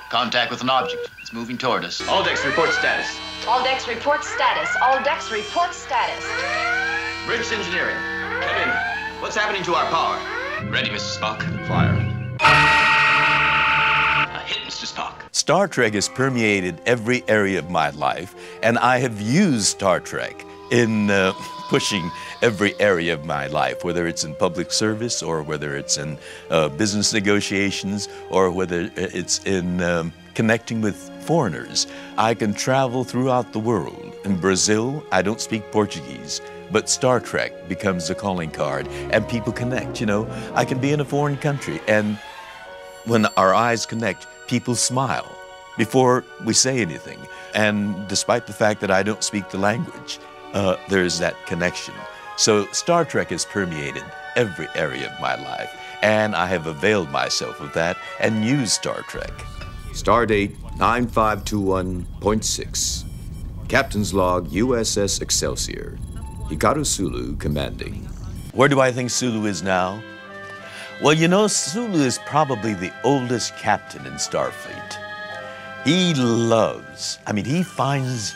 Contact with an object. It's moving toward us. All decks report status. All decks report status. All decks report status. Bridge engineering. Come in. What's happening to our power? Ready, Mr. Spock. Fire. Hit, Mr. Spock. Star Trek has permeated every area of my life, and I have used Star Trek in pushing every area of my life, whether it's in public service or whether it's in business negotiations or whether it's in connecting with foreigners. I can travel throughout the world. In Brazil, I don't speak Portuguese, but Star Trek becomes a calling card and people connect, you know. I can be in a foreign country and when our eyes connect, people smile before we say anything. And despite the fact that I don't speak the language, there's that connection. So Star Trek has permeated every area of my life, and I have availed myself of that and used Star Trek. Stardate 9521.6. Captain's Log, USS Excelsior. Hikaru Sulu commanding. Where do I think Sulu is now? Well, you know, Sulu is probably the oldest captain in Starfleet. He finds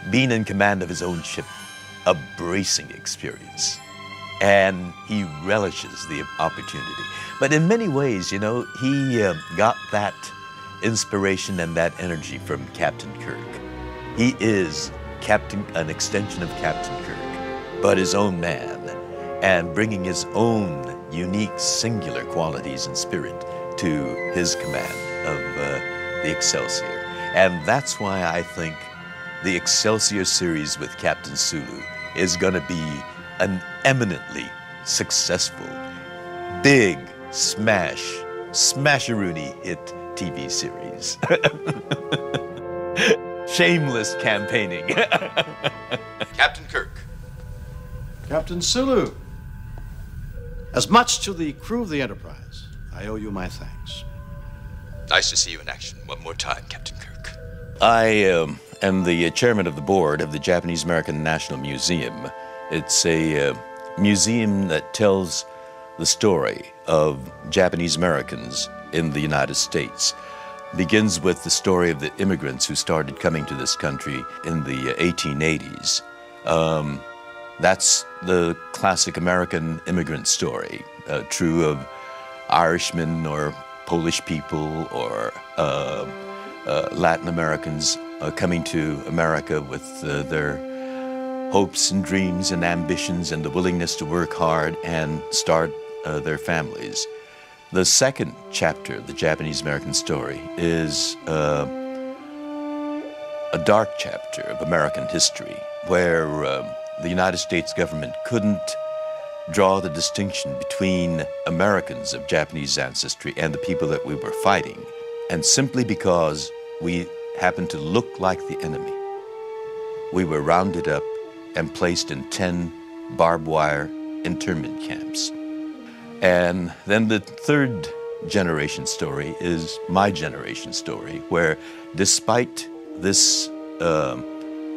being in command of his own ship a bracing experience. And he relishes the opportunity. But in many ways, you know, he got that inspiration and that energy from Captain Kirk. He is an extension of Captain Kirk, but his own man, and bringing his own unique, singular qualities and spirit to his command of the Excelsior. And that's why I think the Excelsior series with Captain Sulu is going to be an eminently successful, big, smasheroonie hit TV series. Shameless campaigning. Captain Kirk. Captain Sulu. As much to the crew of the Enterprise, I owe you my thanks. Nice to see you in action one more time, Captain Kirk. I am the chairman of the board of the Japanese American National Museum. It's a museum that tells the story of Japanese Americans in the United States. Begins with the story of the immigrants who started coming to this country in the 1880s. That's the classic American immigrant story, true of Irishmen or Polish people or Latin Americans coming to America with their hopes and dreams and ambitions and the willingness to work hard and start their families. The second chapter of the Japanese American story is a dark chapter of American history where the United States government couldn't draw the distinction between Americans of Japanese ancestry and the people that we were fighting. And simply because we happened to look like the enemy, we were rounded up and placed in 10 barbed wire internment camps. And then the third generation story is my generation story, where despite this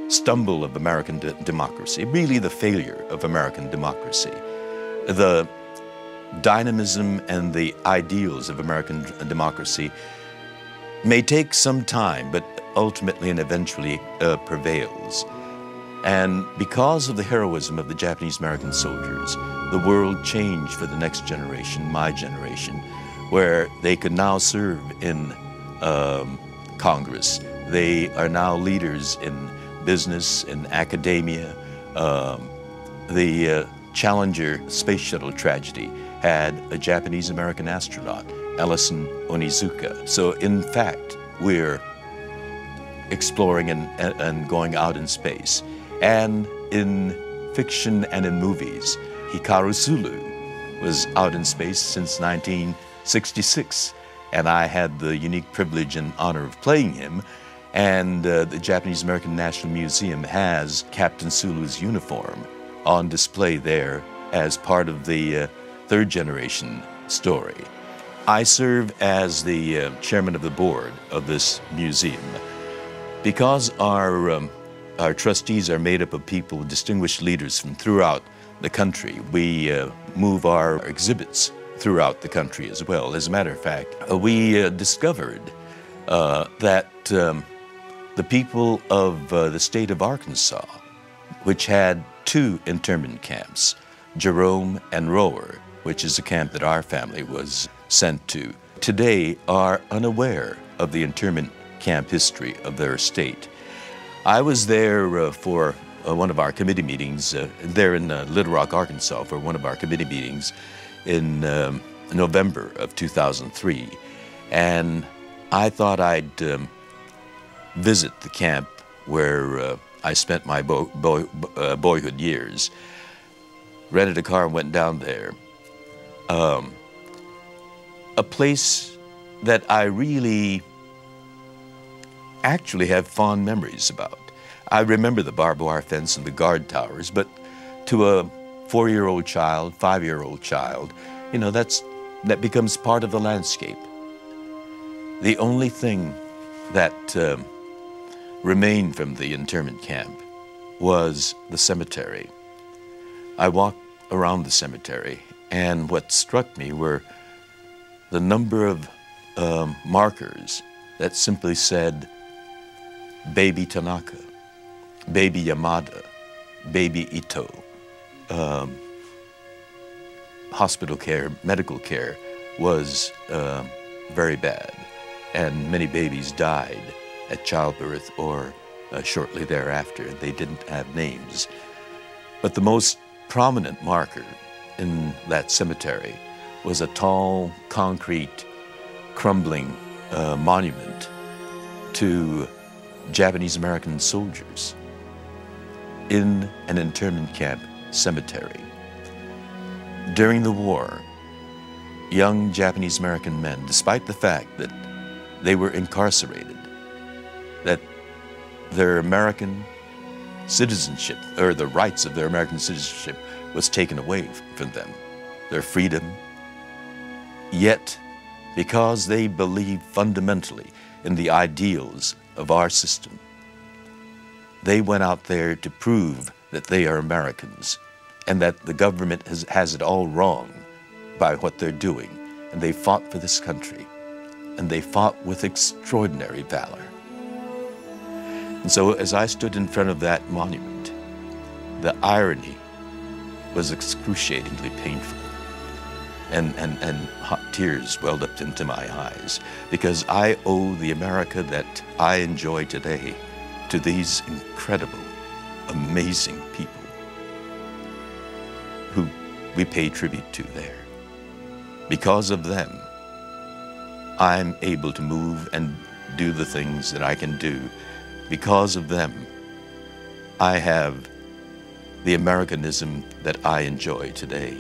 stumble of American democracy, really the failure of American democracy, the dynamism and the ideals of American democracy may take some time, but ultimately and eventually prevails. And because of the heroism of the Japanese American soldiers, the world changed for the next generation, my generation, where they could now serve in Congress. They are now leaders in business, in academia. The Challenger space shuttle tragedy had a Japanese American astronaut, Ellison Onizuka. So in fact, we're exploring and going out in space. And in fiction and in movies, Hikaru Sulu was out in space since 1966. And I had the unique privilege and honor of playing him. And the Japanese American National Museum has Captain Sulu's uniform on display there as part of the third generation story. I serve as the chairman of the board of this museum. Because our trustees are made up of people, distinguished leaders from throughout the country, we move our exhibits throughout the country as well. As a matter of fact, we discovered that the people of the state of Arkansas, which had two internment camps, Jerome and Rower, which is a camp that our family was sent to, today are unaware of the internment camp history of their state. I was there for one of our committee meetings, there in Little Rock, Arkansas, for one of our committee meetings in November of 2003. And I thought I'd visit the camp where I spent my boyhood years. Rented a car and went down there. A place that I really actually have fond memories about. I remember the barbed wire fence and the guard towers, but to a 4-year-old child, 5-year-old child, you know, that becomes part of the landscape. The only thing that remained from the internment camp was the cemetery. I walked around the cemetery, and what struck me were the number of markers that simply said Baby Tanaka, Baby Yamada, Baby Ito. Hospital care, medical care was very bad, and many babies died at childbirth or shortly thereafter. They didn't have names. But the most prominent marker in that cemetery was a tall, concrete, crumbling monument to Japanese American soldiers in an internment camp cemetery. During the war, young Japanese American men, despite the fact that they were incarcerated, that their American citizenship, or the rights of their American citizenship, was taken away from them, their freedom. Yet, because they believed fundamentally in the ideals of our system, they went out there to prove that they are Americans and that the government has it all wrong by what they're doing. And they fought for this country, and they fought with extraordinary valor. And so as I stood in front of that monument, the irony was excruciatingly painful. And hot tears welled up into my eyes, because I owe the America that I enjoy today to these incredible, amazing people who we pay tribute to there. Because of them, I'm able to move and do the things that I can do. Because of them, I have the Americanism that I enjoy today.